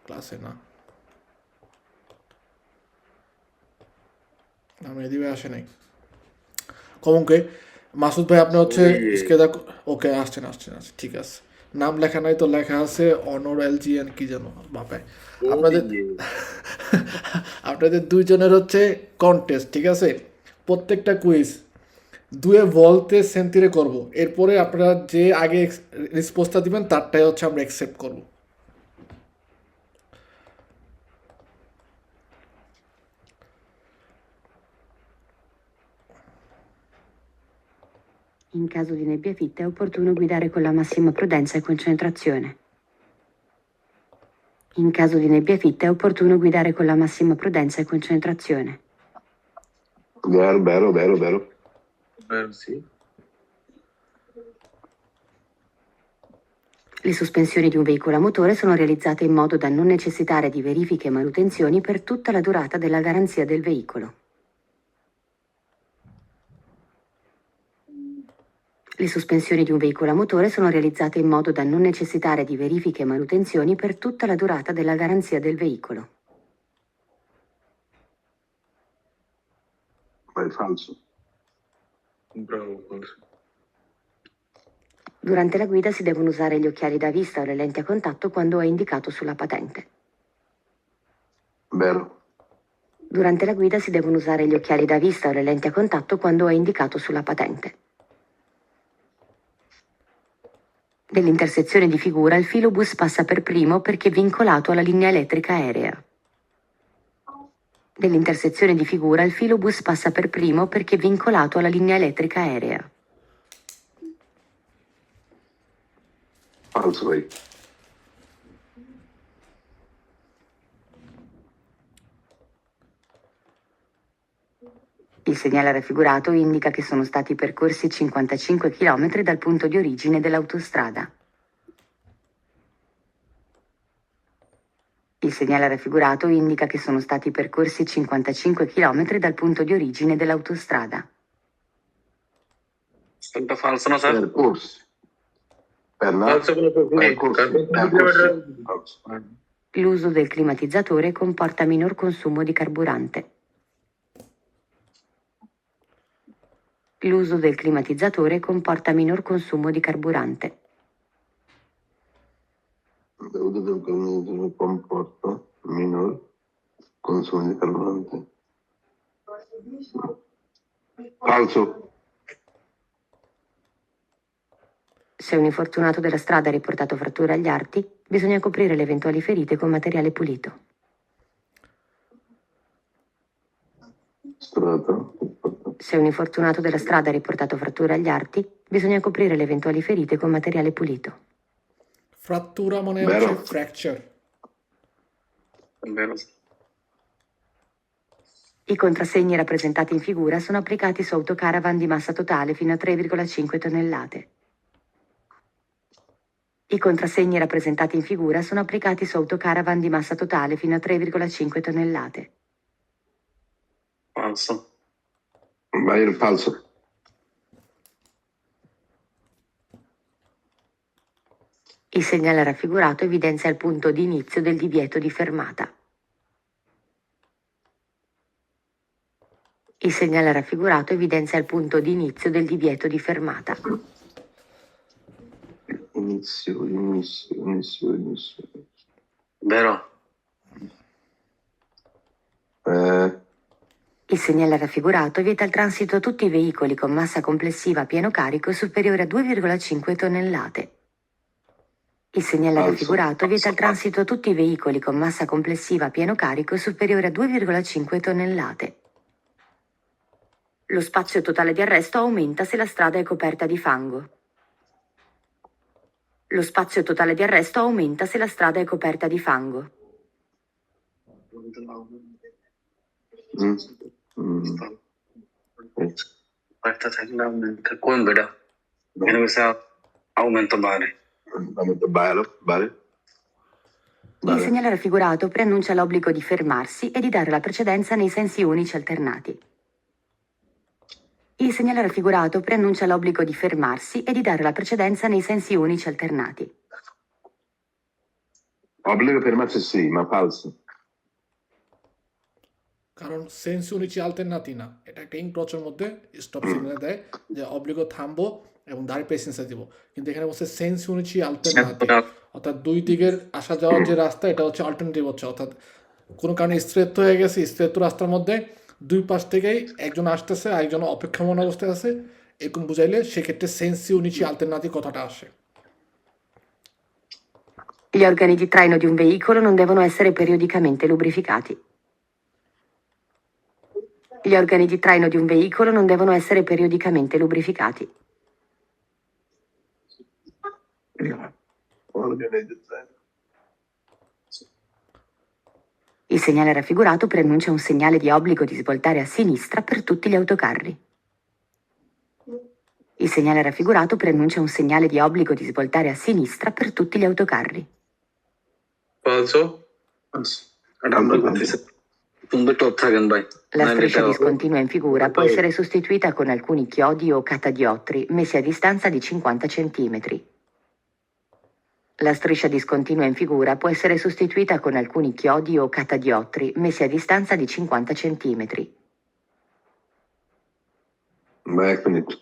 ক্লাসে না, না মেহেদি আসে নাই। কমকে মাসুদ ভাই আপনি হচ্ছে ওই স্কেদা। ওকে, আসছেন আসছেন আসছেন, ঠিক আছে। নাম লেখা নাই তো, লেখা আছে অনর এলজিএন কি যেন বাপায়। ওই আপনাদের আপনাদের দুইজনের হচ্ছে কন্টেস্ট, ঠিক আছে। প্রত্যেকটা কুইজ দুয়ে বলতে সেন্তিরে করব, এরপরে আপনারা যে আগে রেসপন্সটা দিবেন তারটাই হচ্ছে আমরা অ্যাকসেপ্ট করব। In caso di nebbia fitta è opportuno guidare con la massima prudenza e concentrazione. In caso di nebbia fitta è opportuno guidare con la massima prudenza e concentrazione. Vero, vero, vero, vero. sì. Le sospensioni di un veicolo a motore sono realizzate in modo da non necessitare di verifiche e manutenzioni per tutta la durata della garanzia del veicolo. Le sospensioni di un veicolo a motore sono realizzate in modo da non necessitare di verifiche e manutenzioni per tutta la durata della garanzia del veicolo. Ma è falso. Bravo, falso. Durante la guida si devono usare gli occhiali da vista o le lenti a contatto quando è indicato sulla patente. Vero. Durante la guida si devono usare gli occhiali da vista o le lenti a contatto quando è indicato sulla patente. Nell'intersezione di figura il filobus passa per primo perché vincolato alla linea elettrica aerea. Nell'intersezione di figura il filobus passa per primo perché vincolato alla linea elettrica aerea. Falso, vai. Il segnale raffigurato indica che sono stati percorsi 55 km dal punto di origine dell'autostrada. Il segnale raffigurato indica che sono stati percorsi 55 km dal punto di origine dell'autostrada. Sta falso, no, sir? Percorsi. Falso quello per cui Percorsi. Falso. L'uso del climatizzatore comporta minor consumo di carburante. L'uso del climatizzatore comporta minor consumo di carburante. L'uso del climatizzatore comporta minor consumo di carburante. Falso. Se un infortunato della strada ha riportato fratture agli arti, bisogna coprire le eventuali ferite con materiale pulito. Strada. Se un infortunato della strada ha riportato fratture agli arti, bisogna coprire le eventuali ferite con materiale pulito. ফ্র্যাকচুরা মানে Vero. হচ্ছে fracture. Vero. I contrassegni rappresentati in figura sono applicati su autocaravan di massa totale fino a 3,5 tonnellate. I contrassegni rappresentati in figura sono applicati su autocaravan di massa totale fino a 3,5 tonnellate. Falso. Vai il falso. Il segnale raffigurato evidenzia il punto di inizio del divieto di fermata. Il segnale raffigurato evidenzia il punto di inizio del divieto di fermata. Inizio. Vero. Il segnale raffigurato vieta il transito a tutti i veicoli con massa complessiva a pieno carico superiore a 2,5 tonnellate. Il segnale Falso. raffigurato vieta il transito a tutti i veicoli con massa complessiva a pieno carico superiore a 2,5 tonnellate. Lo spazio totale di arresto aumenta se la strada è coperta di fango. Lo spazio totale di arresto aumenta se la strada è coperta di fango. Aspetta, aumenta. Come vedo? Viene questa aumento male. Vale. Il segnale raffigurato preannuncia l'obbligo di fermarsi e di dare la precedenza nei sensi unici alternati. Il segnale raffigurato preannuncia l'obbligo di fermarsi e di dare la precedenza nei sensi unici alternati. Obbligo fermarsi sì, ma falso. কারণ sense উনিচি আলটারনাতি না, এটা একটা ইনক্রচের মধ্যে stop signal দেয় যে অব্লিগো থামবো এবং দাঁড়িয়ে পেসেন্সে দিব, কিন্তু এখানে বলছে সেন্স উনিচি আলটারনাতি, অর্থাৎ দুই দিকের আসা যাওয়ার যে রাস্তা এটা হচ্ছে অল্টারনেটিভ হচ্ছে, অর্থাৎ কোনো কারণে স্থিরত্ব হয়ে গেছে, স্থিরত্ব রাস্তার মধ্যে দুই পাশ থেকেই একজন আসতেছে আরেকজন অপেক্ষমান অবস্থায় আছে, এরকম বুঝাইলে সেক্ষেত্রে সেন্সি উনিচি আলটারনাতি কথাটা আসে। Gli organi di traino di un veicolo non devono essere periodicamente lubrificati. Gli organi di traino di un veicolo non devono essere periodicamente lubrificati. Il segnale raffigurato preannuncia un segnale di obbligo di svoltare a sinistra per tutti gli autocarri. Il segnale raffigurato preannuncia un segnale di obbligo di svoltare a sinistra per tutti gli autocarri. Falso? এটা আমরা করতেছি। তুমি top থাকেন ভাই। La striscia discontinua in figura può essere sostituita con alcuni chiodi o catadiottri messi a distanza di 50 cm. La striscia discontinua in figura può essere sostituita con alcuni chiodi o catadiottri messi a distanza di 50 cm. Ma è finito.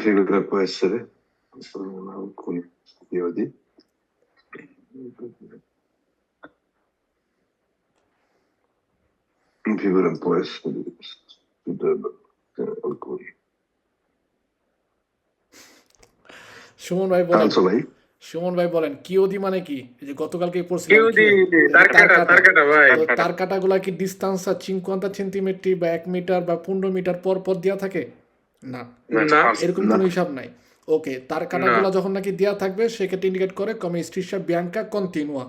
Figura può essere. Sono alcuni chiodi. Figura può essere. Alcuni. Suman ভাই বলেন, Falso vai? Suman ভাই বলেন কিওদি মানে কি? এই যে গতকালকে পড়ছিলাম কিওদি, তার কাটা ভাই। তো তার কাটাগুলা কি ডিস্টেন্স 50 সেন্টিমিটার বা 1 মিটার বা 15 মিটার পর পর দেওয়া থাকে? না, না, এরকম কোনো হিসাব নাই। ওকে, তার কাটাগুলা যখন নাকি দেওয়া থাকবে সেক্ষেত্রে ইন্ডিকেট করে come striscia bianca continua.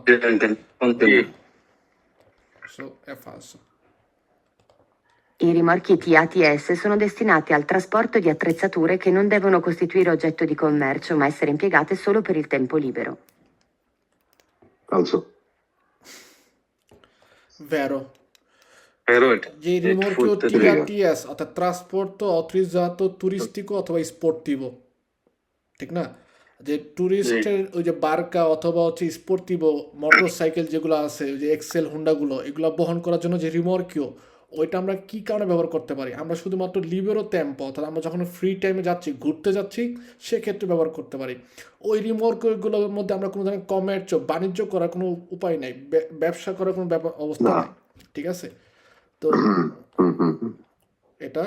So è falso. I rimorchi TATS sono destinati al trasporto di attrezzature che non devono costituire oggetto di commercio ma essere impiegate solo per il tempo libero. Falso. Vero. Vero. যে rimorchio TATS অর্থাৎ trasporto autorizzato turistico অথবা sportivo, ঠিক না? যে ট্যুরিস্টের ওই যে Barca অথবা হচ্ছে স্পোর্টিভো মোটর সাইকেল যেগুলো আছে, ওই যে এক্সেল হুন্ডাগুলো, এগুলো বহন করার জন্য যে রিমর্কিও, ওইটা আমরা কি কারণে ব্যবহার করতে পারি? আমরা শুধুমাত্র লিবেরো টেম্পো অর্থাৎ আমরা যখন ফ্রি টাইমে যাচ্ছি, ঘুরতে যাচ্ছি, সেক্ষেত্রে ব্যবহার করতে পারি। ওই রিমর্কগুলোর মধ্যে আমরা কোনো ধরনের কমার্চ বাণিজ্য করার কোনো উপায় নাই, ব্যবসা করার কোনো অবস্থা নাই, ঠিক আছে? তো এটা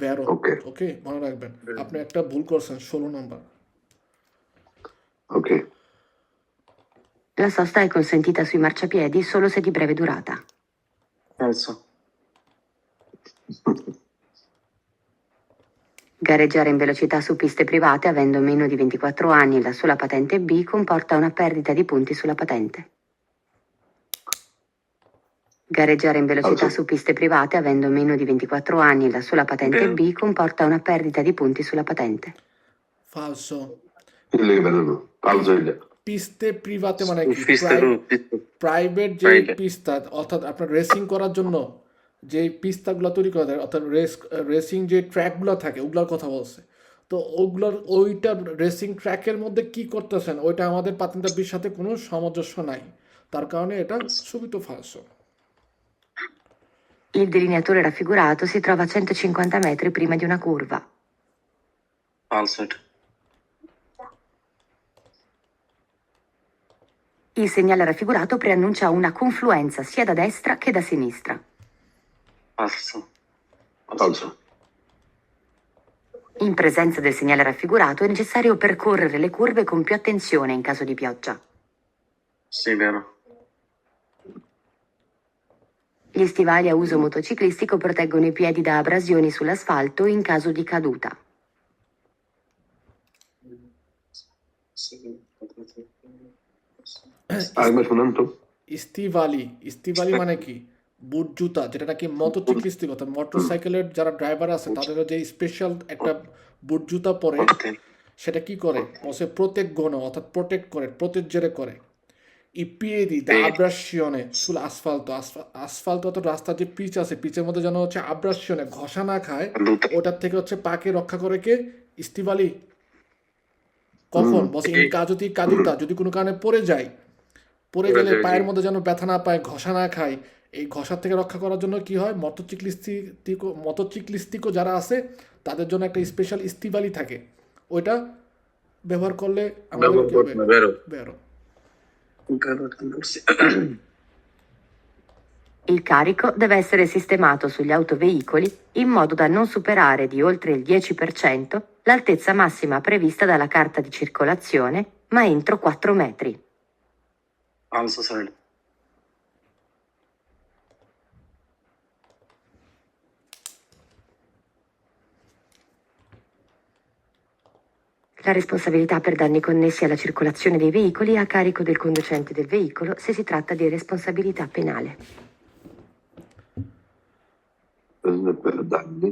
ভ্যারো। ওকে, মনে রাখবেন। আপনি একটা ভুল করছেন, 16 নম্বর। Ok. La sosta è consentita sui marciapiedi solo se di breve durata. Falso. Gareggiare in velocità su piste private avendo meno di 24 anni e la sola patente B comporta una perdita di punti sulla patente. Gareggiare in velocità su piste private avendo meno di 24 anni e la sola patente B comporta una perdita di punti sulla patente. Falso. পিস্তে প্রিভাতে মানে কি? Private যে পিস্তা, অর্থাৎ আপনার racing করার জন্য যে পিস্তাগুলো তৈরি করা যায়, অর্থাৎ রেসিং যে ট্র্যাকগুলো থাকে ওগুলোর কথা বলছে। তো ওইটা রেসিং ট্র্যাকের মধ্যে কি করতেছেন ওইটা আমাদের পাতেন্টা বির সাথে কোনো সামঞ্জস্য নাই, তার কারণে এটা সুবিত ফালসো। Il delineatore raffigurato si trova a 150 metri prima di una curva. Falso. Il segnale raffigurato preannuncia una confluenza sia da destra che da sinistra. Falso. Falso. In presenza del segnale raffigurato è necessario percorrere le curve con più attenzione in caso di pioggia. Sì, vero. Gli stivali a uso motociclistico proteggono i piedi da abrasioni sull'asfalto in caso di caduta. স্টিভালি মানে কি? বুট জুতা, যেটা নাকি মোটরসাইকেলিস্টিক অর্থাৎ মোটরসাইকেলের যারা driver আছে তাদের যে স্পেশাল একটা বুট জুতা পরে, সেটা কি করে? proteggono অর্থাৎ প্রোটেক্ট করে, প্রোটেজ্জেরে করে। I piedi da abrasione sull'asfalto, asfalto অর্থাৎ রাস্তার যে পিচ আছে, পিচের মধ্যে যেন হচ্ছে আব্রাসিয়নে ঘষা না খায়, ওটার থেকে হচ্ছে পাকে রক্ষা করে কে? স্টিভালি। কখন বলছে ইন কাজতি কাদুতা, যদি কোনো কারণে পড়ে যায়, পড়ে গেলে জি। পায়ের মধ্যে যেন ব্যথা না পায়, ঘষা না খায়, এই ঘষা থেকে রক্ষা করার জন্য কি হয়, মটোচিক্লিস্টিকও যারা আছে তাদের জন্য একটা স্পেশাল ইস্তিবালি থাকে, ওইটা ব্যবহার করলে আমাদের ব্যবহার কি হবে, করতে হবে, বেরো। বেরো। Il carico deve essere sistemato sugli autoveicoli in modo da non superare di oltre il 10% l'altezza massima prevista dalla carta di circolazione, ma entro 4 metri. Alza, sali. La responsabilità per danni connessi alla circolazione dei veicoli è a carico del conducente del veicolo se si tratta di responsabilità penale. Per danni.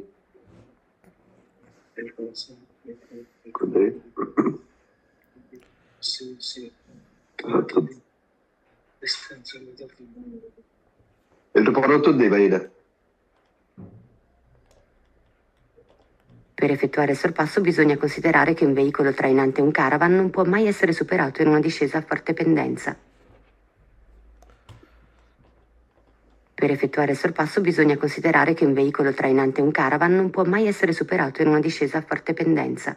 Cos'è? Sì. Il prodotto deve venire. Per effettuare il sorpasso bisogna considerare che un veicolo trainante un caravan non può mai essere superato in una discesa a forte pendenza. Per effettuare il sorpasso bisogna considerare che un veicolo trainante un caravan non può mai essere superato in una discesa a forte pendenza.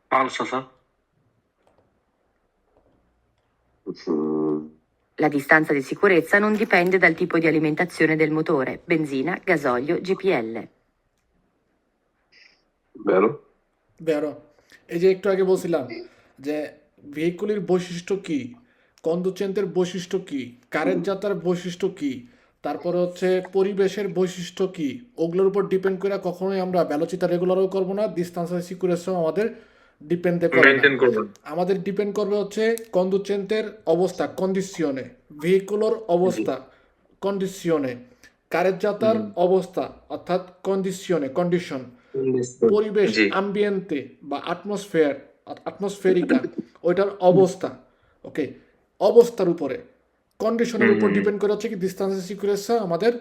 Alza, sa. La distanza di sicurezza non dipende dal tipo di alimentazione del motore, benzina, gasolio, GPL. Vero? বেরো। এই যে একটু আগে বলছিলাম যে ভেহিকুলের বৈশিষ্ট্য কি, কন্ডুচেন্টের বৈশিষ্ট্য কি, কারের যাত্রার বৈশিষ্ট্য কি, তারপরে হচ্ছে পরিবেশের বৈশিষ্ট্য কি, ওগুলোর উপর ডিপেন্ড করে কখনোই আমরা ভ্যালোচিতা রেগুলারও করবো না, ডিস্টান্স সিকুরেন্সও আমাদের ডিপেন্ডে করে না। মেনটেন করবেন। আমাদের ডিপেন্ড করবে হচ্ছে কন্ডুচেন্টের অবস্থা, কন্ডিশনে, ভেহিকুলোর অবস্থা, কন্ডিশনে, কারের যাত্রার অবস্থা অর্থাৎ কন্ডিশন, পরিবেশ, জি। আম্বিয়েন্তে বা আটমসফেরিকা, ওইটার অবস্থা, ওকে, অবস্থার উপরে, কন্ডিশনের উপর ডিপেন্ড করে হচ্ছে কি ডিস্টেন্স সিকুরেন্সা আমাদের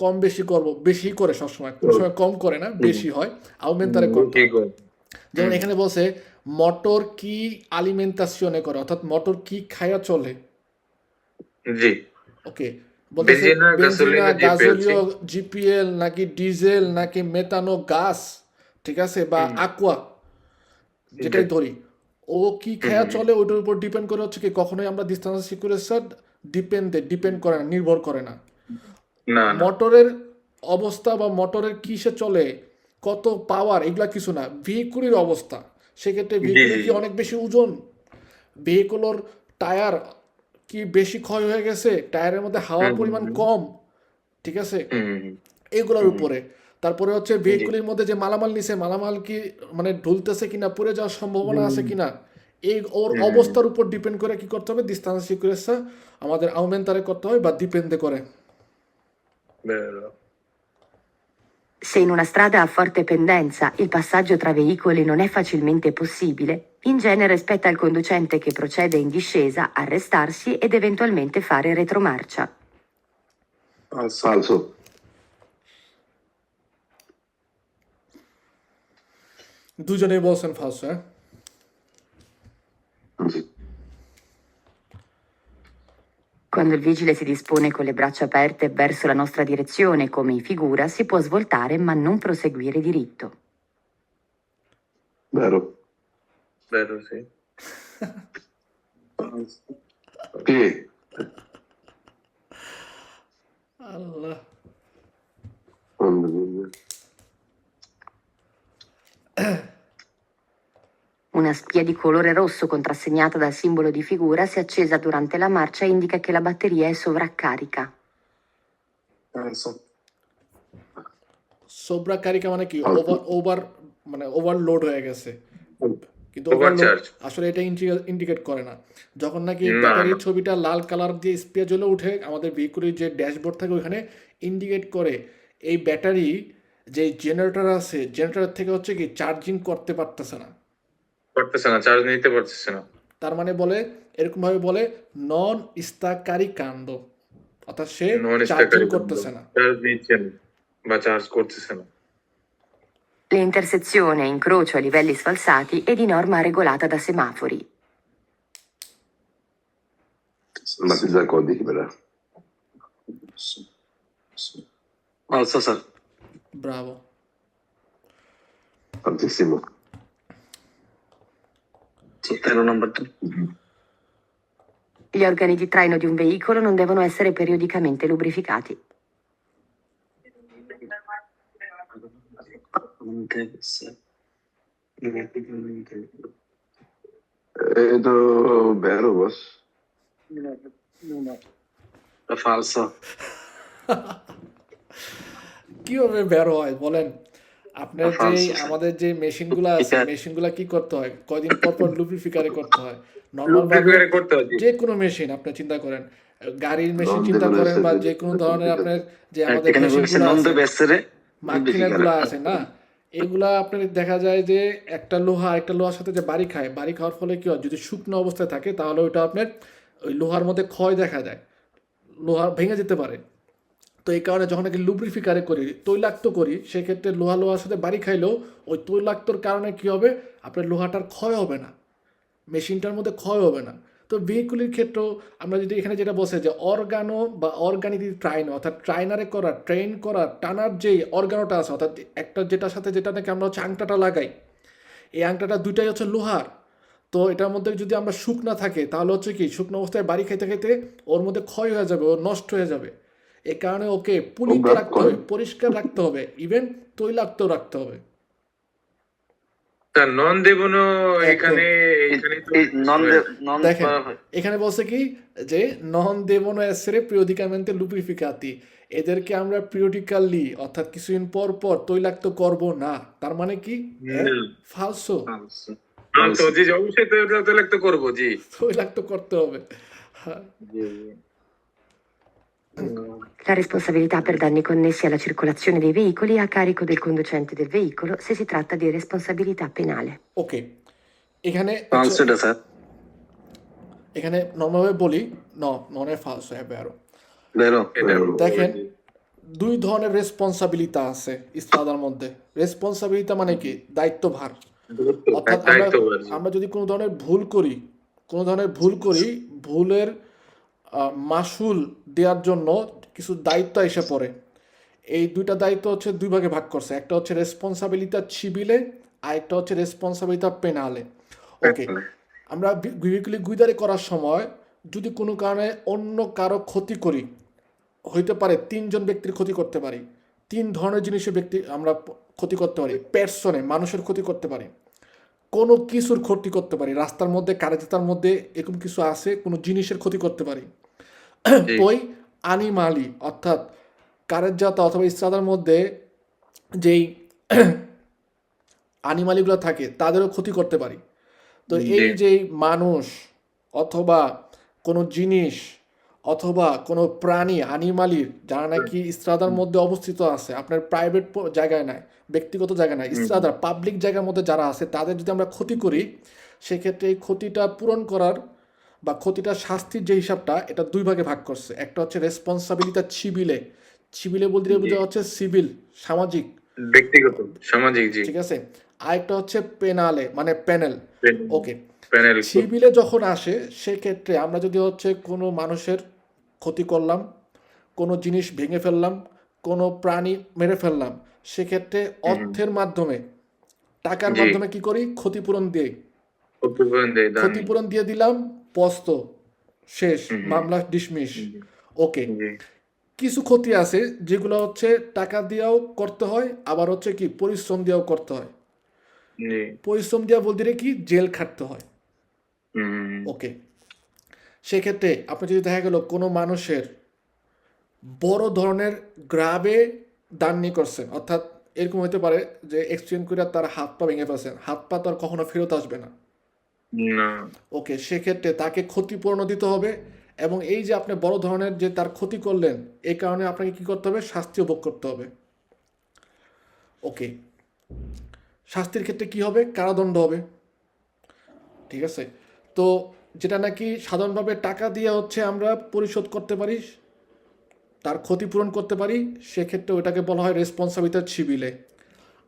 কম বেশি করব, বেশি করে সবসময়, কোনো সময় কম করে না, বেশি হয়, আউমেন্টারে করতে হয়। যেমন এখানে বলছে মোটর কি আলিমেন্টাসিওনে করে, অর্থাৎ মোটর কি খায়া চলে, জি। ওকে, বলতেছে বেনজিনা, বেনজিনা, গাসোলিন, গাজোলিও, জিপিএল নাকি ডিজেল নাকি মেথানো গাস, ঠিক আছে, বা aqua, যেটাই ধরি, ও কি খায়া চলে ওইটার উপর ডিপেন্ড করে হচ্ছে কি কখনোই আমরা ডিস্টেন্স সিকুরেন্সার ডিপেন্ড করে না, নির্ভর করে না। না, মোটরের অবস্থা বা মোটরের কিসে চলে, কত পাওয়ার, এগুলা কিছু না, ভেহিকুলের অবস্থা। সেক্ষেত্রে ভেহিকুলের কি অনেক বেশি ওজন, ভেহিকুলোর টায়ার কি বেশি ক্ষয় হয়ে গেছে, টায়ারের মধ্যে হাওয়ার পরিমাণ কম, ঠিক আছে, এগুলোর উপরে। তারপরে হচ্ছে ভেহিকুলের মধ্যে যে মালামাল নিছে, মালামাল কি মানে ঢুলতেছে কিনা, পড়ে যাওয়ার সম্ভাবনা আছে কিনা, এই ওর অবস্থার উপর ডিপেন্ড করে কি করতে হবে, ডিস্টেন্স সিকুরেন্সা আমাদের আউমেন্টারে করতে হয় বা ডিপেন্ডে করে। Vero. Se in una strada a forte pendenza il passaggio tra veicoli non è facilmente possibile, in genere spetta al conducente che procede in discesa arrestarsi ed eventualmente fare retromarcia. Falso. দুজনেই বলছেন ফালসো, হ্যাঁ। Quando il vigile si dispone con le braccia aperte verso la nostra direzione, come in figura, si può svoltare ma non proseguire diritto. Vero? Vero, sì. Sì. Allah, Una spia di colore rosso contrassegnata dal simbolo di figura, se accesa durante la marcia, indica che la batteria è sovraccarica. Falso. সোব্রাকারিকা মানে কি, মানে overload হয়ে গেছে, কিন্তু Overcharge. আসলে এটা indicate করে না। যখন নাকি ব্যাটারির ছবিটা লাল কালার দিয়ে স্পিয়া জ্বলে উঠে, আমাদের ভেহিকুলের যে ড্যাশবোর্ড থাকে ওইখানে ইন্ডিকেট করে এই ব্যাটারি যে জেনারেটর আছে, জেনারেটর থেকে হচ্ছে কি চার্জিং করতে পারতেছে না, চার্জ নিতে পারতেছে না। তার মানে বলে এরকম ভাবে বলে নন ইস্তাকারি কাণ্ড, অর্থাৎ সে চার্জিং করতেছে না। চার্জ নিচ্ছে না বা চার্জ করতেছে না। Le intersezioni a incrocio a livelli sfalsati è di norma regolata da semafori. Ammazza codici però. Falso, sir. Bravo. Tantissimo. Sotterro number 2. Gli organi di traino di un veicolo non devono essere periodicamente lubrificati. Non deve essere. È vero, boss. È falso. কিভাবে বের হয় বলেন? আপনার যে Falso, sir. আমাদের যে মেশিনগুলো আছে, Lubricate. মেশিনগুলো কি করতে হয়? কয়দিন পর পর লুব্রিফিকারে করতে হয়। নর্মাল ভাবে লুব্রিফিকারে করতে হয় জি। যে কোনো মেশিন আপনি চিন্তা করেন, গাড়ির মেশিন Non চিন্তা devono করেন বা essere যে কোনো ধরনের আপনার যে আমাদের এখানে বলছে মেশিনগুলো non আছে, deve essere মাখিনাগুলো lubrificare. আছে না, এগুলা আপনার দেখা যায় যে একটা লোহার সাথে যে বাড়ি খায়, বাড়ি খাওয়ার ফলে কি হয়, যদি শুকনো অবস্থায় থাকে তাহলে ওইটা আপনার ওই লোহার মধ্যে ক্ষয় দেখা যায়, লোহা ভেঙে যেতে পারে। তো এই কারণে যখন নাকি লুব্রিফিকারে করি, তৈলাক্ত করি, সেক্ষেত্রে লোহার সাথে বাড়ি খাইলেও ওই তৈলাক্তর কারণে কি হবে, আপনার লোহাটার ক্ষয় হবে না, মেশিনটার মধ্যে ক্ষয় হবে না। তো ভেহিকুলের ক্ষেত্রেও আমরা যদি এখানে যেটা বলছে যে অর্গানো বা অর্গানিক ট্রাইন, অর্থাৎ ট্রাইনারে করা, ট্রেন করা, টানার যে অর্গানোটা আছে, অর্থাৎ একটা যেটার সাথে যেটা নাকি আমরা হচ্ছে আংটাটা লাগাই, এই আংটাটা দুইটাই হচ্ছে লোহার। তো এটার মধ্যে যদি আমরা শুকনা থাকে তাহলে হচ্ছে কি, শুকনো অবস্থায় বাড়ি খাইতে খাইতে ওর মধ্যে ক্ষয় হয়ে যাবে, ও নষ্ট হয়ে যাবে। এই কারণে ওকে পুলিতে রাখতে হবে, পরিষ্কার রাখতে হবে, ইভেন তৈলাক্ত রাখতে হবে। তা নন দেবনো একদম। এখানে তো Non দেখেন এখানে বলছে কি যে নন দেবনো এসেরে পিরিয়ডিকামেন্টে লুব্রিফিকাতি, এদেরকে আমরা পিরিয়ডিক্যালি অর্থাৎ কিছুদিন পর পর তৈলাক্ত করব না। তার মানে কি না। ফালসো, falso. হ্যাঁ, তো জি অবশ্যই তো লাগতো করবো জি। তৈলাক্ত করতে হবে। হ্যাঁ। La responsabilità per danni connessi alla circolazione dei veicoli è a carico del conducente del veicolo se si tratta di responsabilità penale. ওকে, এখানে Falso এটা স্যার। এখানে নর্মালভাবে বলি ননে ফালসো è vero। Vero? দেখেন দুই ধরনের রেসপন্সাবিলিতা আছে ইসলাদার মধ্যে। রেসপন্সাবিলিতা মানে কি, দায়িত্বভার। অর্থাৎ আমরা যদি কোনো ধরনের ভুল করি, ভুলের মাসুল দেওয়ার জন্য কিছু দায়িত্ব এসে পড়ে। এই দুইটা দায়িত্ব হচ্ছে দুই ভাগে ভাগ করছে, একটা হচ্ছে রেসপন্সাবিলিতা সিভিলে আর একটা হচ্ছে রেসপন্সাবিলিতা পেনালে। ওকে, আমরা ভেহিকুলি গুইদারি করার সময় যদি কোনো কারণে অন্য কারো ক্ষতি করি, হইতে পারে 3 জন ব্যক্তির ক্ষতি করতে পারি, 3 ধরনের জিনিসের ব্যক্তি আমরা ক্ষতি করতে পারি, পেটসনে মানুষের ক্ষতি করতে পারি, কোনো কিছুর ক্ষতি করতে পারি, রাস্তার মধ্যে কারেজাতার মধ্যে এরকম কিছু আছে, কোনো জিনিসের ক্ষতি করতে পারি। পই আনিমালি অর্থাৎ কারেজাতা অথবা ইসরাদার মধ্যে যেই আনিমালিগুলো থাকে তাদেরও ক্ষতি করতে পারি। তো এই যে মানুষ অথবা কোনো জিনিস অথবা কোনো প্রাণী আনিমালির যারা নাকি ইসরাদার মধ্যে অবস্থিত আছে, আপনার প্রাইভেট জায়গায় নাই, ব্যক্তিগত জায়গা নাই, ইসরাদার পাবলিক জায়গার মধ্যে যারা আছে তাদের যদি আমরা ক্ষতি করি, সেক্ষেত্রে এই ক্ষতিটা পূরণ করার বা ক্ষতিটা শাস্তির যে হিসাবটা, এটা দুই ভাগে ভাগ করছে। একটা হচ্ছে রেসপন্সাবিলিটা সিভিলে বলতে বোঝা হচ্ছে সিভিল, সামাজিক, ব্যক্তিগত সামাজিক জি। ঠিক আছে। আরেকটা হচ্ছে পেনালে মানে প্যানেল। ওকে, প্যানেল সিভিলে যখন আসে সেক্ষেত্রে আমরা যদি হচ্ছে কোনো মানুষের ক্ষতি করলাম, কোনো জিনিস ভেঙে ফেললাম, কোনো প্রাণী মেরে ফেললাম, সেক্ষেত্রে অর্থের মাধ্যমে, টাকার মাধ্যমে কি করি, ক্ষতিপূরণ দিই। ক্ষতিপূরণ দিয়ে দিলাম, পস্ত শেষ, মামলা ডিসমিস। ওকে, কিছু ক্ষতি আছে যেগুলো হচ্ছে টাকা দিয়েও করতে হয়, আবার হচ্ছে কি পরিশ্রম দিয়েও করতে হয়। পরিশ্রম দেওয়া বলতে কি, জেল খাটতে হয়। ওকে, সেক্ষেত্রে আপনি যদি দেখা গেল কোনো মানুষের বড় ধরনের গ্রাবে দাননি করছেন, অর্থাৎ এরকম হতে পারে যে এক্সচেঞ্জ করে তার হাত পা ভেঙে ফেলছেন, হাত পা তো আর কখনো ফেরত আসবে না। ওকে, সেক্ষেত্রে তাকে ক্ষতিপূরণ দিতে হবে, এবং এই যে আপনি বড় ধরনের যে তার ক্ষতি করলেন, এই কারণে আপনাকে কি করতে হবে, শাস্তি ভোগ করতে হবে। ওকে, শাস্তির ক্ষেত্রে কি হবে, কারাদণ্ড হবে। ঠিক আছে, তো যেটা নাকি সাধারণভাবে টাকা দিয়ে হচ্ছে আমরা পরিশোধ করতে পারি, তার ক্ষতিপূরণ করতে পারি, সেক্ষেত্রে ওটাকে বলা হয় রেসপন্সাবিলিটি সিভিলে।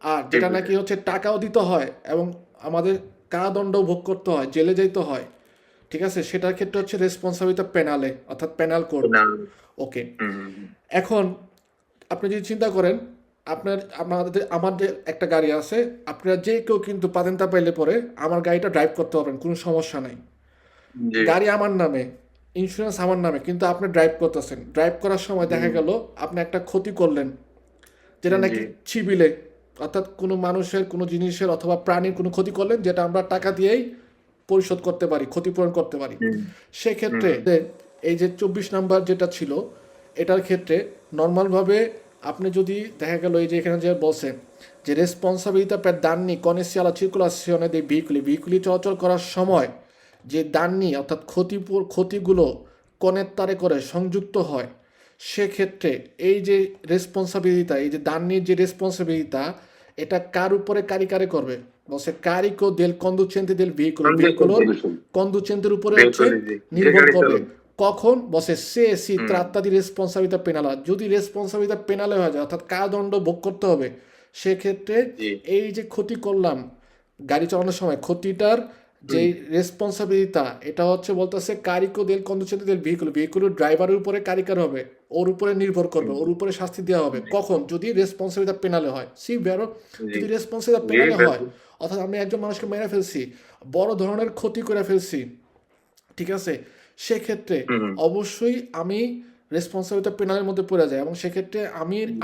আর যেটা নাকি হচ্ছে টাকাও দিতে হয় এবং আমাদের কারাদণ্ড ভোগ করতে হয়, জেলে যেতে হয়, ঠিক আছে, সেটার ক্ষেত্রে হচ্ছে রেসপন্সিবিলিটি পেনালে, অর্থাৎ পেনাল কোড। না ওকে, হুম এখন আপনি যদি চিন্তা করেন, আমাদের একটা গাড়ি আছে, আপনারা যে কেউ কিন্তু পাতেন্তা পাইলে পরে আমার গাড়িটা ড্রাইভ করতে পারবেন, কোনো সমস্যা নাই। জি গাড়ি আমার নামে, ইন্স্যুরেন্স আমার নামে, কিন্তু আপনি ড্রাইভ করতেছেন, ড্রাইভ করার সময় দেখা গেল আপনি একটা ক্ষতি করলেন, যেটা নাকি জি ছিবিলে, অর্থাৎ কোনো মানুষের, কোনো জিনিসের অথবা প্রাণীর কোনো ক্ষতি করলেন, যেটা আমরা টাকা দিয়েই পরিশোধ করতে পারি, ক্ষতিপূরণ করতে পারি। হুম সেক্ষেত্রে এই যে 24 নাম্বার যেটা ছিল, এটার ক্ষেত্রে নর্মালভাবে আপনি যদি দেখা গেল এই যে এখানে যে বলছে যে রেসপন্সাবিলিটা per danni connessi alla circolazione dei veicoli চলাচল করার সময় যে দান্নি অর্থাৎ ক্ষতিগুলো কনের তারে করে সংযুক্ত হয়, সেক্ষেত্রে এই যে রেসপন্সাবিলিটা, এই যে দান্নির যে রেসপন্সাবিলিটা, এটা কার উপরে কারিকারে করবে, বলছে কারিকো দেল কন্ডুচেন্তে দেল ভেহিকুলোর কন্ডুচেন্টের উপরে হচ্ছে নির্ভর করবে। কখন বসে সে সি ত্রাত্তা দি রেসপন্সাবিলিটা পেনালা, যদি রেসপন্সাবিলিটা পেনালে হয়ে যায়, অর্থাৎ কারাদণ্ড ভোগ করতে হবে, সেক্ষেত্রে জি এই যে ক্ষতি করলাম গাড়ি চালানোর সময়, ক্ষতিটার যে রেসপন্সাবিলিটা, এটা হচ্ছে বলতেছে কারিকো দেল কন্ডুচেন্তে দেল ভেহিকুলোর ড্রাইভারের উপরে কারিকার হবে, ওর উপরে নির্ভর করবে, ওর উপরে শাস্তি দেওয়া হবে। কখন? যদি রেসপন্সিবিলিটি পেনালে হয়। সি বেরো, যদি রেসপন্সিবিলিটি পেনালে হয়, অর্থাৎ আমি একজন মানুষকে মেরে ফেলছি, বড় ধরনের ক্ষতি করে ফেলছি, ঠিক আছে, সেক্ষেত্রে অবশ্যই আমি রেসপন্সিবিলিটি পেনালের মধ্যে পড়ে যায়, এবং সেক্ষেত্রে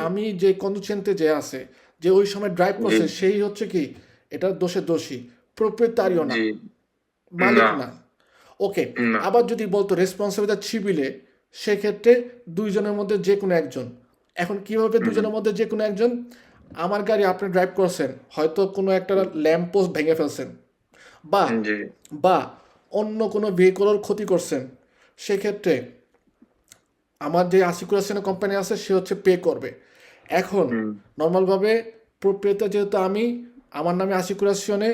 আমি যে কন্ডুচেন্টে যে আছে, যে ওই সময় ড্রাইভ করছে, সেই হচ্ছে কি এটার দোষী, প্রোপ্রিয়েতারিও না, জি মালিক না না। ওকে, না আবার যদি বলতো রেসপন্সিবিলিটি ছিবিলে, সেক্ষেত্রে দুইজনের মধ্যে যে কোনো একজন। এখন কিভাবে দুজনের মধ্যে যে কোনো একজন? আমার গাড়ি আপনি ড্রাইভ করছেন, হয়তো কোনো একটা ল্যাম্প পোস্ট ভেঙে ফেলছেন, বা জি বা অন্য কোনো ভেহিকলের ক্ষতি করছেন, সেক্ষেত্রে আমার যে আসিকুরেশনের কোম্পানি আছে, সে হচ্ছে পে করবে। এখন নর্মালভাবে প্রোপ্রিয়েটর যেহেতু আমি, আমার নামে আসিকুরেশনে,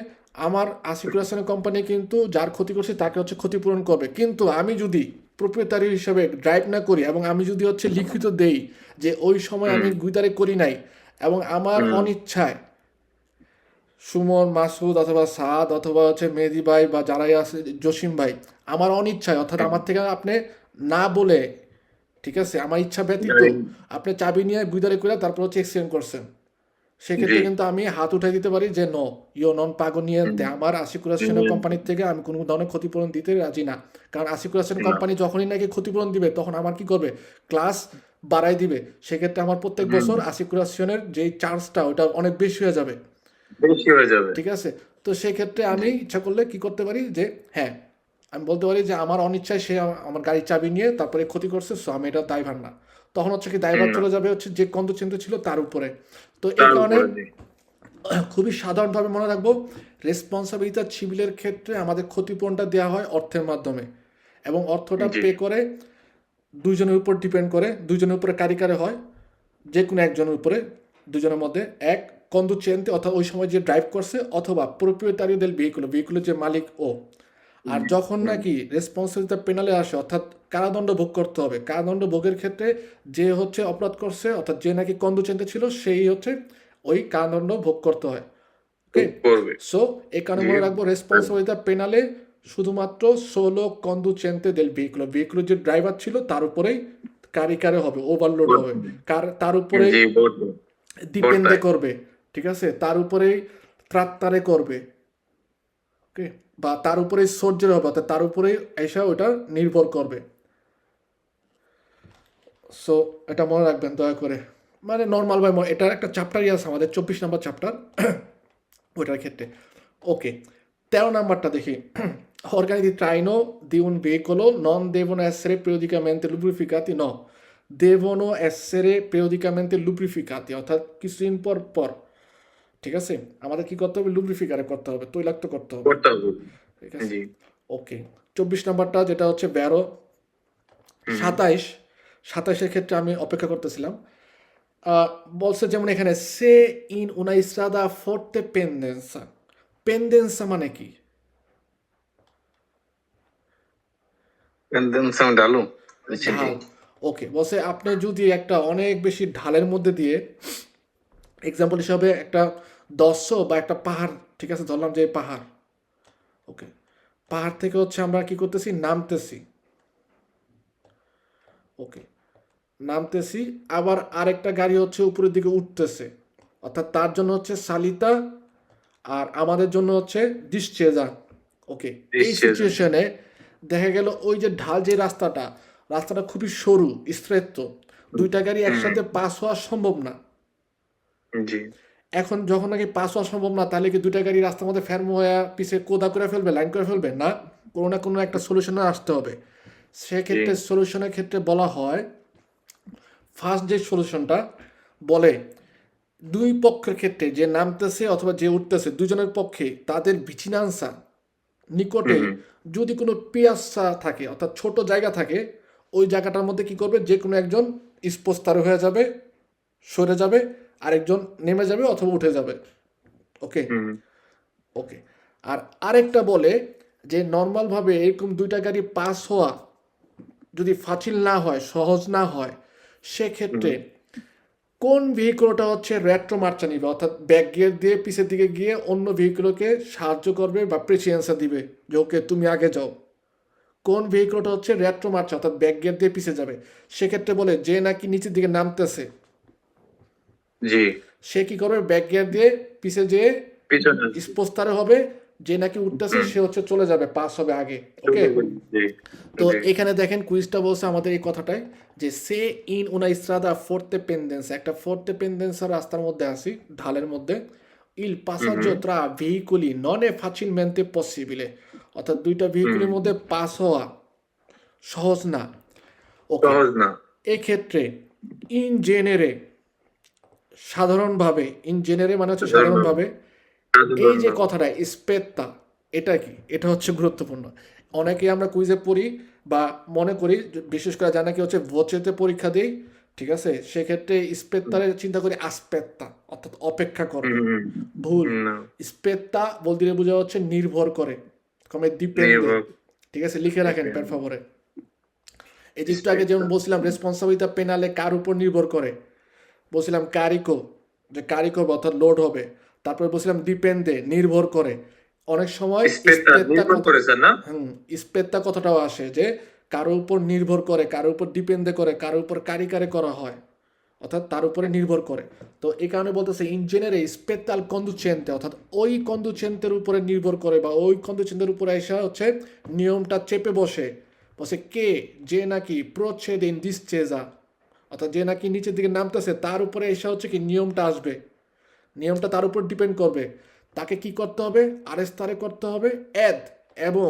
আমার আসিকুরেশনের কোম্পানি কিন্তু যার ক্ষতি করছে তাকে হচ্ছে ক্ষতিপূরণ করবে। কিন্তু আমি যদি প্রোপ্রিয়েটারি হিসেবে ড্রাইভ না করি, এবং আমি যদি হচ্ছে লিখিত দেই যে ওই সময় আমি গুইদারে করি নাই, এবং আমার অনিচ্ছায় সুমন, মাসুদ অথবা সাদ অথবা হচ্ছে মেহেদি ভাই বা যারাই আছে, জসিম ভাই, আমার অনিচ্ছায়, অর্থাৎ আমার থেকে আপনি না বলে, ঠিক আছে, আমার ইচ্ছা ব্যতীত আপনি চাবি নিয়ে গুইদারে করে তারপর হচ্ছে এক্সিডেন্ট করছেন, সেক্ষেত্রে জি কিন্তু আমি হাত উঠাই দিতে পারি যে নো, ইও নন পাগো নিয়েন্তে, আমার আসিকুরেশনের কোম্পানির থেকে আমি কোনো ধরনের ক্ষতিপূরণ দিতে রাজি না। কারণ আসিকুরেশন কোম্পানি যখনই নাকি ক্ষতিপূরণ দিবে, তখন আমার কি করবে, ক্লাস বাড়াই দিবে, সেক্ষেত্রে আমার প্রত্যেক বছর আসিকুরেশনের যেই চার্জটা, ওটা অনেক বেশি হয়ে যাবে, বেশি হয়ে যাবে ঠিক আছে। তো সেক্ষেত্রে আমি ইচ্ছা করলে কি করতে পারি যে হ্যাঁ, আমি বলতে পারি যে আমার অনিচ্ছায় সে আমার গাড়ির চাবি নিয়ে তারপরে ক্ষতি করছে, সো আমি এটা দায়ভার না। তখন হচ্ছে কি দায়ভার চলে যাবে হচ্ছে যে কন্ডুচেন্ট ছিল তার উপরে। তো এই তার কারণে উপরে জি খুবই সাধারণভাবে মনে রাখবো, রেসপন্সিবিলিটি সিভিলের ক্ষেত্রে আমাদের ক্ষতিপূরণটা দেওয়া হয় অর্থের মাধ্যমে, এবং অর্থটা জি পে করে দুইজনের উপর ডিপেন্ড করে, দুইজনের উপরে কারিকারে হয়, যে কোনো একজনের উপরে, দুজনের মধ্যে এক কন্ডুচেন্তে, অর্থাৎ ওই সময় যে ড্রাইভ করছে, অথবা প্রোপ্রিয়েটারি দেল ভেহিকুলের যে মালিক ও। আর যখন নাকি রেসপন্সিবিলিটি পেনালে আসে, অর্থাৎ কারাদণ্ড ভোগ করতে হবে, কারাদণ্ড ভোগের ক্ষেত্রে যে হচ্ছে অপরাধ করছে, অর্থাৎ যে নাকি কন্ডুচেন্টে ছিল, সেই হচ্ছে ওই কারাদণ্ড ভোগ করতে হয়। ওকে, করবে সো এই কারণে মনে রাখবো, রেসপন্সিবিলিটি পেনালে শুধুমাত্র সোলো কন্ডুচেন্তে দেল ভেহিকুলের যে ড্রাইভার ছিল তার উপরেই কারিকারে হবে, ওভারলোড হবে, তার উপরে জি বলবো ডিপেন্ডে করবে, ঠিক আছে, তার উপরেই ত্রাত্তারে করবে, ওকে, বা তার উপরেই সহ্যের হবে, অর্থাৎ তার উপরেই এসে ওটা নির্ভর করবে। সো এটা মনে রাখবেন দয়া করে, মানে নর্মাল ভাই, এটার একটা চ্যাপ্টারই আছে আমাদের 24 নাম্বার চ্যাপ্টার, ওটার ক্ষেত্রে। ওকে, 13 নাম্বারটা দেখি। Organi di traino di un veicolo non devono essere periodicamente lubrificati, no, devono essere periodicamente lubrificati, অর্থাৎ কিছুদিন পর পর, ঠিক আছে, আমাদের কি করতে হবে, লুব্রিফিকারে করতে হবে, তৈলাক্ত করতে হবে, করতে হবে ঠিক আছে। জি ওকে, 24 নাম্বারটা যেটা হচ্ছে 12, 27 ক্ষেত্রে আমি অপেক্ষা করতেছিলাম। বলছে যেমন এখানে say in una strada forte pendenza, পেন্ডেন্সা মানে কি? পেন্ডেন্সাম ডালু জি ঢাল। ওকে, বলছে আপনি যদি একটা অনেক বেশি ঢালের মধ্যে দিয়ে এক্সাম্পল হিসাবে একটা দস্য বা একটা পাহাড়, ঠিক আছে, ধরলাম যে পাহাড়, ওকে, পাহাড় থেকে হচ্ছে আমরা কি করতেছি, নামতেছি, ওকে, নামতেছি, আবার আরেকটা গাড়ি হচ্ছে উপরের দিকে উঠতেছে, অর্থাৎ তার জন্য হচ্ছে সালিতা আর আমাদের জন্য হচ্ছে ডিসচেজা, ওকে। এই ডিসচেজা। সিচুয়েশনে দেখা গেল ওই যে ঢাল, যে রাস্তাটা, রাস্তাটা খুবই সরু, স্ট্রেট, দুইটা গাড়ি একসাথে পাস হওয়া সম্ভব না। জি এখন যখন নাকি পাস হওয়া সম্ভব না, তাহলে কি দুইটা গাড়ি রাস্তার মধ্যে ফ্যারম হয়ে পিছে কোদা করে ফেলবে, লাইন করে ফেলবে? না, কোনো না কোনো একটা সলিউশনে আসতে হবে। সেক্ষেত্রে সলিউশনের ক্ষেত্রে বলা হয়, ফার্স্ট যে সলিউশনটা বলে, দুই পক্ষের ক্ষেত্রে যে নামতেছে অথবা যে উঠতেছে দুজনের পক্ষে তাদের ভিচিনান্সা, নিকটে যদি কোনো পিয়াসা থাকে অর্থাৎ ছোট জায়গা থাকে, ওই জায়গাটার মধ্যে কি করবে, যে কোনো একজন স্পোস্তার হয়ে যাবে, সরে যাবে, আরেকজন নেমে যাবে অথবা উঠে যাবে, ওকে, ওকে। আর আরেকটা বলে যে নর্মালভাবে এরকম দুইটা গাড়ি পাস হওয়া যদি ফাচিল না হয়, সহজ না হয়, সেক্ষেত্রে কোন ভেহিকলটা হচ্ছে রেট্রো মার্চা নিবে, অর্থাৎ ব্যাক গিয়ার দিয়ে পিছের দিকে গিয়ে অন্য ভেহিকলকে সাহায্য করবে বা প্রেসিডেন্সা দিবে যে ওকে তুমি আগে যাও। কোন ভেহিকলটা হচ্ছে রেট্রো মার্চা, অর্থাৎ ব্যাক গিয়ার দিয়ে পিছিয়ে যাবে। সেক্ষেত্রে বলে যে নাকি নিচের দিকে নামতেছে জি সে কি করবে, ব্যাক গিয়ার দিয়ে পিছে যেয়ে পিছনে স্পোস্তারে হবে, যে নাকি উঠতেছে সে হচ্ছে চলে যাবে, পাস হবে আগে, ওকে। জি তো এখানে দেখেন কুইজটা বলছে আমাদের এই কথাটাই যে say in una strada forte pendenza, একটা forte pendenza রাস্তার মধ্যে আছি, ঢালের মধ্যে, il passaggio tra veicoli non è facilmente possibile, অর্থাৎ দুইটা ভেহিকুলের মধ্যে পাস হওয়া সহজ না, ওকে। সহজ না এক্ষেত্রে ইন জেনেরে, সাধারণভাবে, ইন জেনেরে মানে হচ্ছে সাধারণভাবে, এই যে কথাটা স্পেত্তা, এটা কি, এটা হচ্ছে গুরুত্বপূর্ণ। অনেকেই আমরা কুইজে পড়ি বা মনে করি, বিশেষ করে জানা কি হচ্ছে ভোচেতে পরীক্ষা দিই, ঠিক আছে, সেক্ষেত্রে স্পেত্তারে চিন্তা করি আসপেত্তা, অর্থাৎ অপেক্ষা করবে, ভুল। না স্পেত্তা বলতে বোঝা হচ্ছে নির্ভর করে, কমে ডিপেন্ডে, নির্ভর ঠিক আছে, লিখে রাখেন পেন ফাভরে। এই যে একটু আগে যেমন বলছিলাম রেসপন্সিবিলিটি পেনালে কার উপর নির্ভর করে, বলছিলাম কারিকো, যে কারিকো অর্থাৎ লোড হবে, তারপরে বলছিলাম ডিপেন্ডে, নির্ভর করে। অনেক সময় স্পেসটা নির্ভর করেছে না স্পেত্তা কথাটাও আসে যে কারো উপর নির্ভর করে, কারো উপর ডিপেন্ডে করে, কারো উপর কারিকারে করা হয়, অর্থাৎ তার উপরে নির্ভর করে। তো এই কারণে বলতেছে ইঞ্জিনিয়ারে স্পেতাল কন্ডুচেন্তে, অর্থাৎ ওই কন্ডুচেন্টের উপরে নির্ভর করে বা ওই কন্ডুচেন্টের উপরে এসে হচ্ছে নিয়মটা চেপে বসে, বসে কে, যে নাকি প্রচ্ছেদ ইন ডিসচেজা, অর্থাৎ যে নাকি নিচের দিকে নামতেছে তার উপরে এসে হচ্ছে কি নিয়মটা আসবে, নিয়মটা তার উপর ডিপেন্ড করবে। তাকে কি করতে হবে, আরেস্তারে করতে হবে এদ, এবং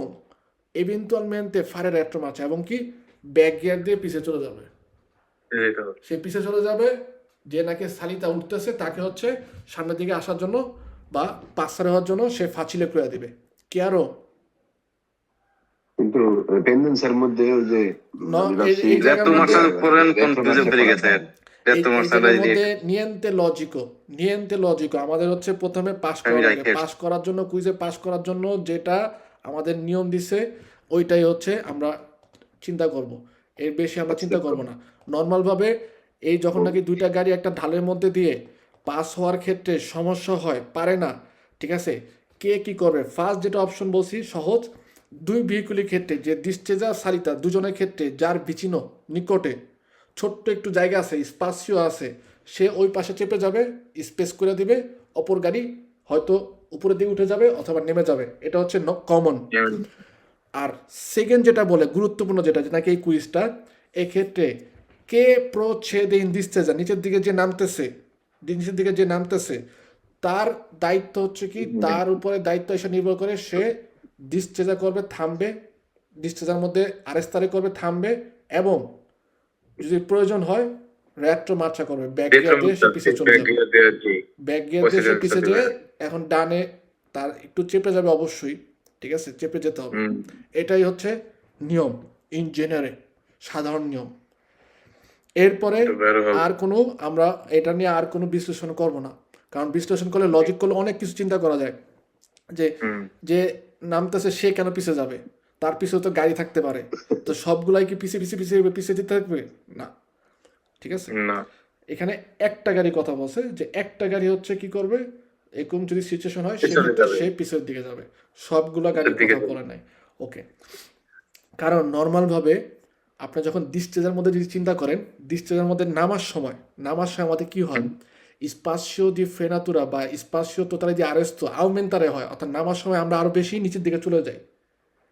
এভেন্টুয়ালমেন্টে ফারে রেট্রো মাছ, এবং কি ব্যাক গিয়ার দিয়ে পিছিয়ে চলে যাবে, সে পিছিয়ে চলে যাবে, যে নাকি সালিতা উঠতেছে তাকে হচ্ছে সামনের দিকে আসার জন্য বা পাসারে হওয়ার জন্য সে ফাঁচিলে করে দিবে কি আরো। কিন্তু টেন্ডেন্সের মধ্যে ওই যে এই জায়গার মধ্যে নিয়েন্তে লজিকো আমাদের হচ্ছে প্রথমে পাস করা লাগে, পাস করার জন্য, কুইজে পাস করার জন্য যেটা আমাদের নিয়ম দিছে ওইটাই হচ্ছে আমরা চিন্তা করব, এর বেশি আমরা চিন্তা করব না। নর্মালভাবে এই যখন নাকি দুইটা গাড়ি একটা ঢালের মধ্যে দিয়ে পাস হওয়ার ক্ষেত্রে সমস্যা হয়, পারে না, ঠিক আছে, কে কি করবে, ফার্স্ট যেটা অপশন বলছি সহজ, দুই ভেহিকুলের ক্ষেত্রে যে ডিসচেজা সারিতা দুজনের ক্ষেত্রে যার বিচিন্ন নিকটে ছোট্ট একটু জায়গা আছে, স্পাসিও আছে, সে ওই পাশে চেপে যাবে, স্পেস করে দিবে, অপর গাড়ি হয়তো উপরের দিকে উঠে যাবে অথবা নেমে যাবে, এটা হচ্ছে কমন। আর সেকেন্ড যেটা বলে গুরুত্বপূর্ণ যেটা নাকি এই কুইজটা, এক্ষেত্রে কে প্রচ্ছেদ ইন ডিসচেজা, নিচের দিকে যে নামতেছে তার দায়িত্ব হচ্ছে কি, তার উপরে দায়িত্ব এসে নির্ভর করে, সে ডিসচেজা করবে, থামবে, ডিসচেজার মধ্যে আরেস্তারে করবে, থামবে, এবং যদি প্রয়োজন হয় রেট্রো মার্চা করবে, ব্যাক গিয়ার দিয়ে সে পিছিয়ে চলে যাবে, ব্যাক গিয়ার দিয়ে সে পিছিয়ে যেয়ে এখন ডানে তার একটু চেপে যাবে অবশ্যই, ঠিক আছে, চেপে যেতে হবে। এটাই হচ্ছে নিয়ম ইন জেনারে, সাধারণ নিয়ম। এরপরে আর কোনো আমরা এটা নিয়ে আর কোনো বিশ্লেষণ করব না, কারণ বিশ্লেষণ করলে লজিক করলে অনেক কিছু চিন্তা করা যায়, যে যে নামতেছে সে কেন পিছিয়ে যাবে, তার পিছনে তো গাড়ি থাকতে পারে, তো সবগুলাই কি পিছিয়ে যেতে থাকবে না, ঠিক আছে। এখানে একটা গাড়ি কথা বলছে যে একটা গাড়ি হচ্ছে কি করবে, এরকম যদি সিচুয়েশন হয় পিছনে সেক্ষেত্রে যাবে। সে পিছের দিকে যাবে, সবগুলা গাড়ির পিছের দিকে কথা যাবে। বলে নাই। ওকে, কারণ নর্মালভাবে আপনি যখন ডিস্টেজের মধ্যে যদি চিন্তা করেন, ডিস্টেজের মধ্যে নামার সময় আমাদের কি হয়, স্পাসিও দি ফ্রেনাতুরা বা স্পাসিও টোটালি দি আরেস্তো আউমেন্টারে হয়, অর্থাৎ নামার সময় আমরা আরো বেশি নিচের দিকে চলে যাই।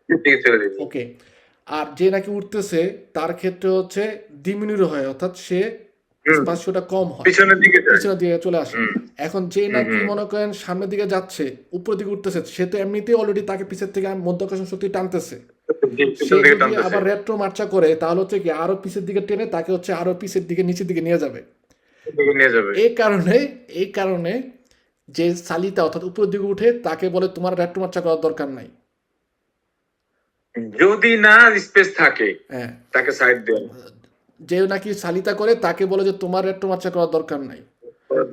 দিকে চলে যাবে। ওকে, আর যে নাকি উঠতেছে তার ক্ষেত্রে হচ্ছে ডিমিনিউর হয়, অর্থাৎ সে স্পাসিওটা কম হয়, পিছনের দিকে যায়। পিছনের দিকে চলে আসে। হুম। এখন যে নাকি মনে করেন সামনের দিকে যাচ্ছে, উপরের দিকে উঠতেছে, সে তো এমনিতেই অলরেডি তাকে পিছের থেকে মধ্যাকর্ষণ শক্তি টানতেছে। সে পিছন দিকে যদি টানতেছে। আবার রেট্রো মার্চা করে তাহলে হচ্ছে কি আরো পিছের দিকে টেনে তাকে হচ্ছে আরো পিছের দিকে নিচের দিকে নিয়ে যাবে। দিকে নিয়ে যাবে। এই কারণে যে সালিতা অর্থাৎ উপরের দিকে উঠে তাকে বলে তোমার রেট্রো মার্চা করার দরকার নাই। যদি না স্পেস থাকে হ্যাঁ, তাকে সাইড দেন। যে নাকি সালিতা করে তাকে বলে যে তোমার রেট্রো মার্চা করার দরকার নাই।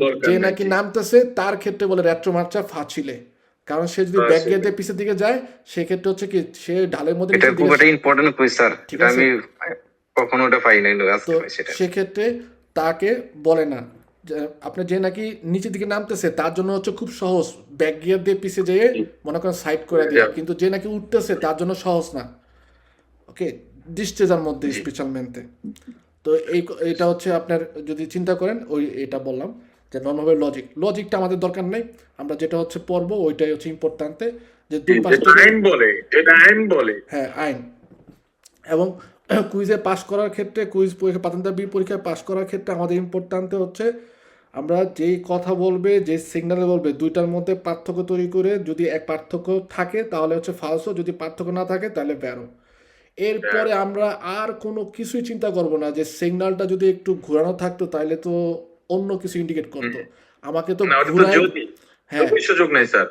দরকার যে নেই। নাকি নামতেছে তার ক্ষেত্রে বলে রেট্রো মার্চা ফাঁচিলে, কারণ সে যদি ব্যাক ফাঁচিলে। গিয়ার দিয়ে পিছের দিকে যায় সেক্ষেত্রে হচ্ছে কি সে ঢালের মধ্যে এটা নিচের খুব দিকে, একটা ইম্পর্টেন্ট কুইজ স্যার, ঠিক এটা আছে? আমি কখনো ওটা পাই নাই তো আজকে পাই সেটা। সেক্ষেত্রে তাকে বলে না যে আপনি যে নাকি নিচের দিকে নামতেছে তার জন্য হচ্ছে খুব সহজ ব্যাক গিয়ার দিয়ে পিছে যেয়ে মনে করেন সাইড করে দেওয়া, কিন্তু যে নাকি উঠতেছে তার জন্য সহজ না। ওকে, ডিস্টেজার মধ্যে স্পেশালমেন্টে। তো এইটা হচ্ছে আপনার যদি চিন্তা করেন এটা বললাম যে নর্মাল লজিকটা আমাদের দরকার নেই, আমরা যেটা হচ্ছে পড়ব ওইটাই হচ্ছে ইম্পর্টেন্টে, যে দুই পাশ যেটা থেকে, আইন বলে, এটা আইন বলে। হ্যাঁ আইন। এবং কুইজে পাস করার ক্ষেত্রে, কুইজ পরীক্ষা পাতান্তা বি পরীক্ষায় পাস করার ক্ষেত্রে আমাদের ইম্পর্টেন্টে হচ্ছে আমরা যেই কথা বলবে, যে সিগনালে বলবে, দুইটার মধ্যে পার্থক্য তৈরি করে, যদি এক পার্থক্য থাকে তাহলে হচ্ছে ফালসো, যদি পার্থক্য না থাকে তাহলে ব্যারো। এরপরে আমরা আর কোনো কিছুই চিন্তা করব না যে সিগন্যালটা যদি একটু ঘোরানো থাকতো তাহলে তো অন্য কিছু ইন্ডিকেট করতো, আমাকে তো না, ওটা তো ঘুরাই। যদি হ্যাঁ, সুযোগ নাই স্যার।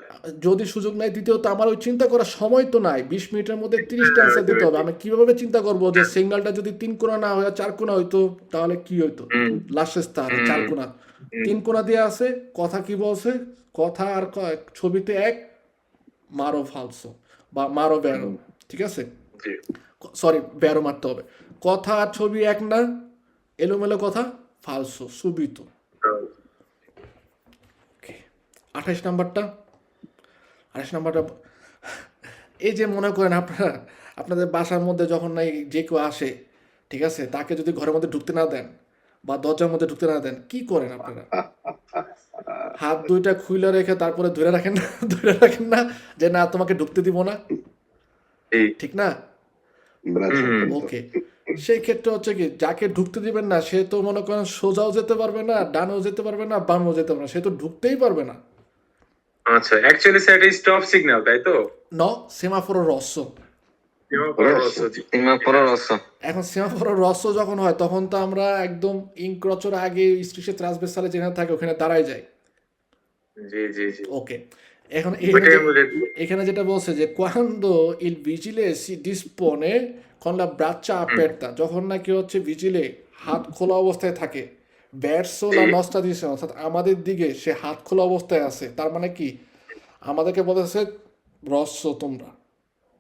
যদি সুযোগ নাই, দ্বিতীয়ত আমার ওই চিন্তা করার সময় তো নাই, 20 মিনিটের মধ্যে 30টা অ্যান্সার দিতে হবে। আমি কিভাবে চিন্তা করবো যে সিগন্যালটা যদি 3 কোণা না হয়ে 4 কোণা হইতো তাহলে কি হইতো, লাস্টের স্টার 4 কোণা, 3 কোণা দিয়ে আছে, কথা কি বলছে, কথা আর ছবিতে এক, মারো ফালসো বা মারো ব্যারো, ঠিক আছে? জি। সরি, ব্যারো মারতে হবে। কথা আর ছবি এক না, এলোমেলো কথা, ফালসো, সুবিতো। 28 নাম্বারটা এই যে মনে করেন আপনাদের বাসার মধ্যে যখন নাই যে কেউ আসে, ঠিক আছে, তাকে যদি ঘরের মধ্যে ঢুকতে না দেন বা দরজার মধ্যে ঢুকতে না দেন, কি করেন আপনারা? হাত দুইটা খুইলা রেখে তারপরে ধরে রাখেন না যে না তোমাকে ঢুকতে দিব না, ঠিক না? ওকে, সেই ক্ষেত্রে হচ্ছে কি যাকে ঢুকতে দিবেন না সে তো মনে করেন সোজাও যেতে পারবে না, ডানেও যেতে পারবে না, বামেও যেতে পারবে না, সে তো ঢুকতেই পারবে না। আচ্ছা, অ্যাকচুয়ালি স্যার এটা স্টপ সিগন্যাল, তাই তো? ন সেমাফোরো রস্সো। এখন সেমাফোরো রস্সো যখন হয় তখন তো আমরা একদম ইনক্রচের আগে স্ট্রিটে ট্রান্সভার্সালে যেখানে থাকে ওখানে দাঁড়ায় যাই। জি জি জি। ওকে, এখন ওইটাই বলে এখানে যেটা বলছে যে quando il vigile si dispone con la braccia aperta, যখন নাকি হচ্ছে ভিজিলে হাত খোলা অবস্থায় থাকে, verso la nostra direzione, অর্থাৎ আমাদের দিকে সে হাত খোলা অবস্থায় আছে, তার মানে কি আমাদেরকে বলতেছে রস্সো তোমরা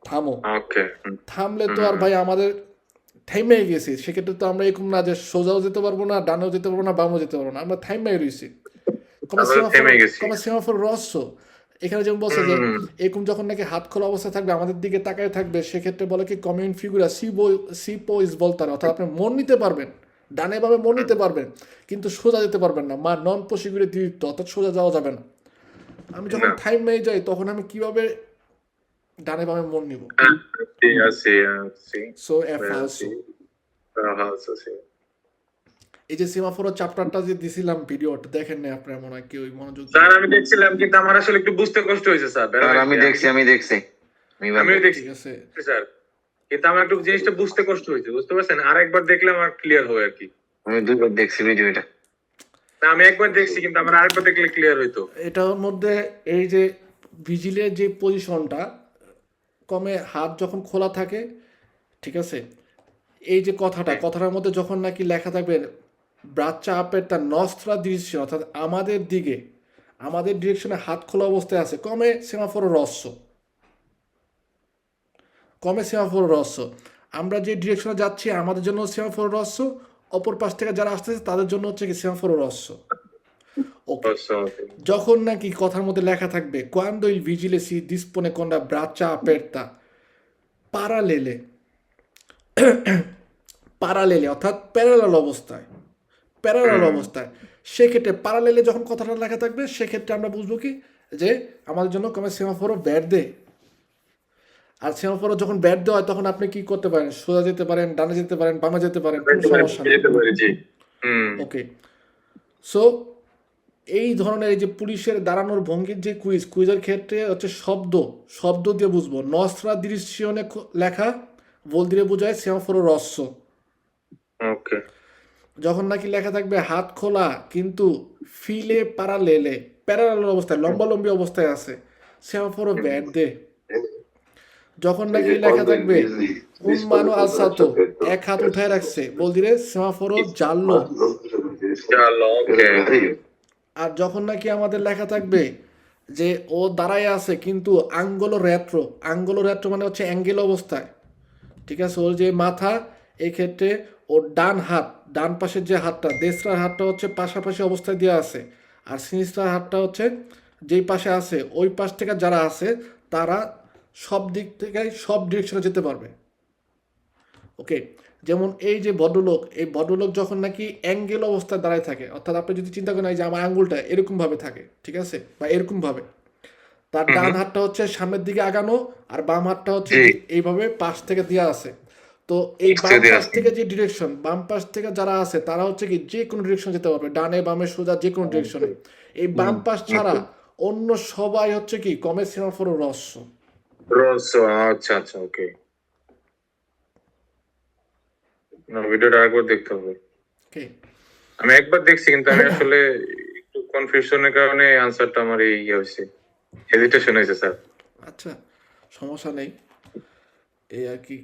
থামো। ওকে। থামলে তো আর ভাই আমাদের থাইমে গেছি, সেক্ষেত্রে তো আমরা এরকম না যে সোজাও যেতে পারবো না, ডানেও যেতে পারবো না, বামও যেতে পারবো না, আমরা থাইমে রয়েছি। সেমাফোর রস্সো এখানে যেমন বলছে যে এরকম যখন নাকি হাত খোলা অবস্থায় থাকবে, আমাদের দিকে তাকায় থাকবে, সেক্ষেত্রে বলে কি কমিউন ফিগুরা সিপো ইজ বলতার, অর্থাৎ আপনি মন নিতে পারবেন, ডানে বামে মন নিতে পারবেন কিন্তু সোজা যেতে পারবেন না, মা নন পসিগুরে দিত, অর্থাৎ সোজা যাওয়া যাবে না। আমি যখন থাইমে যাই তখন আমি কিভাবে ডানে বামে মন নিব? সো এ ফালসো। এই যে সেমাফোর চ্যাপ্টারটা যে দিছিলাম ভিডিওটা দেখেন না আপনারা, মনে হয় কেউ মনোযোগ স্যার আমি দেখছিলাম কিন্তু আমার আসলে একটু বুঝতে কষ্ট হয়েছে স্যার। আমি দেখছি আমিও দেখছি ঠিক আছে। স্যার, কিন্তু আমার একটু জিনিসটা বুঝতে কষ্ট হয়েছে, বুঝতে পারছেন? আরেকবার দেখলে আমার ক্লিয়ার হয় আর কি। আমি 2 বার দেখছি ভিডিওটা। না, আমি একবার দেখছি কিন্তু আমার আরেকবার দেখলে ক্লিয়ার হইতো। এটার মধ্যে এই যে ভিজিলের যে পজিশনটা, কমে হাত যখন খোলা থাকে, ঠিক আছে, এই যে কথাটার মধ্যে যখন নাকি লেখা থাকবে ব্রাচ্চা আপের তার নস্ত্রা দৃশ্য, অর্থাৎ আমাদের দিকে, আমাদের ডিরেকশনে হাত খোলা অবস্থায় আছে, কমে সেমাফোর রস্য, আমরা যে ডিরেকশনে যাচ্ছি আমাদের জন্য সেমাফোর রস্য, অপর পাশ থেকে যারা আসতেছে তাদের জন্য হচ্ছে কি সেমাফোর রস্য। ওকে, আচ্ছা, okay. যখন নাকি কথার মধ্যে লেখা থাকবে quando il vigile si dispone con la braccia aperta parallele parallele অর্থাৎ প্যারালাল অবস্থায়, প্যারালাল অবস্থায়, সেক্ষেত্রে প্যারালেলে যখন কথাটা লেখা থাকবে সেক্ষেত্রে আমরা বুঝবো কি যে আমাদের জন্য কমে সেমাফোরও verde। আর সেমাফোরও যখন verde হয় তখন আপনি কি করতে পারেন, সোজা যেতে পারেন, ডানে যেতে পারেন, বামে যেতে পারেন, কোনো সমস্যা নেই। যেতে পারি, জি। ওকে, সো এই ধরনের এই যে পুলিশের দাঁড়ানোর ভঙ্গির যে কুইজের ক্ষেত্রে হচ্ছে শব্দ দিয়ে বুঝবো। নস্ত্রা দৃশ্যনে লেখা বল দিয়ে বোঝায় সেমাফোরো রস্য। ওকে, যখন নাকি লেখা থাকবে হাত খোলা কিন্তু ফিলে প্যারালেলে, প্যারালাল অবস্থায়, লম্বালম্বি অবস্থায় আছে, সেমাফোরো verde। যখন নাকি লেখা থাকবে un mano alzato, এক হাত উঠায় রাখছে, বল দিলে সেমাফোরো giallo। চলো, ওকে। আর যখন নাকি আমাদের লেখা থাকবে যে ও দাঁড়ায় আছে কিন্তু আঙ্গোলো রেট্রো মানে হচ্ছে অ্যাঙ্গেল অবস্থায়, ঠিক আছে, ওর যে মাথা, এই ক্ষেত্রে ওর ডান পাশের যে হাতটা, দেশরার হাতটা হচ্ছে পাশাপাশি অবস্থায় দেওয়া আছে, আর সিনিস্টার হাতটা হচ্ছে যেই পাশে আছে ওই পাশ থেকে যারা আছে তারা সব দিক থেকে সব ডিরেকশনে যেতে পারবে। ওকে, যেমন এই যে ভদ্রলোক যখন নাকি অ্যাঙ্গেল অবস্থায় দাঁড়ায় থাকে, অর্থাৎ আপনি যদি চিন্তা করেন এই যে আমার আঙ্গুলটা এরকম ভাবে থাকে, ঠিক আছে, বা এরকম ভাবে, তার ডান হাতটা হচ্ছে সামনের দিকে আগানো আর বাম হাতটা হচ্ছে জি। এইভাবে পাশ থেকে দেওয়া আছে। তো এই বাম দেয়া পাশ আছে। থেকে যে ডিরেকশন, বাম পাশ থেকে যারা আছে তারা হচ্ছে কি যে কোনো ডিরেকশন যেতে পারবে, ডানে বামে সোজা যে কোনো ডিরেকশনে। এই বাম পাশ ছাড়া অন্য সবাই হচ্ছে কি কমে সেমাফোর রস্য। রহস্য, আচ্ছা আচ্ছা, ওকে। না, ভিডিওটা একবার দেখতে হবে। ওকে, আমি একবার দেখছি কিন্তু আমি আসলে একটু কনফিউশনের কারণে আনসারটা আমার এই হয়েছে, হেজিটেশন হয়েছে স্যার। আচ্ছা, সমস্যা নেই, এই আর কি।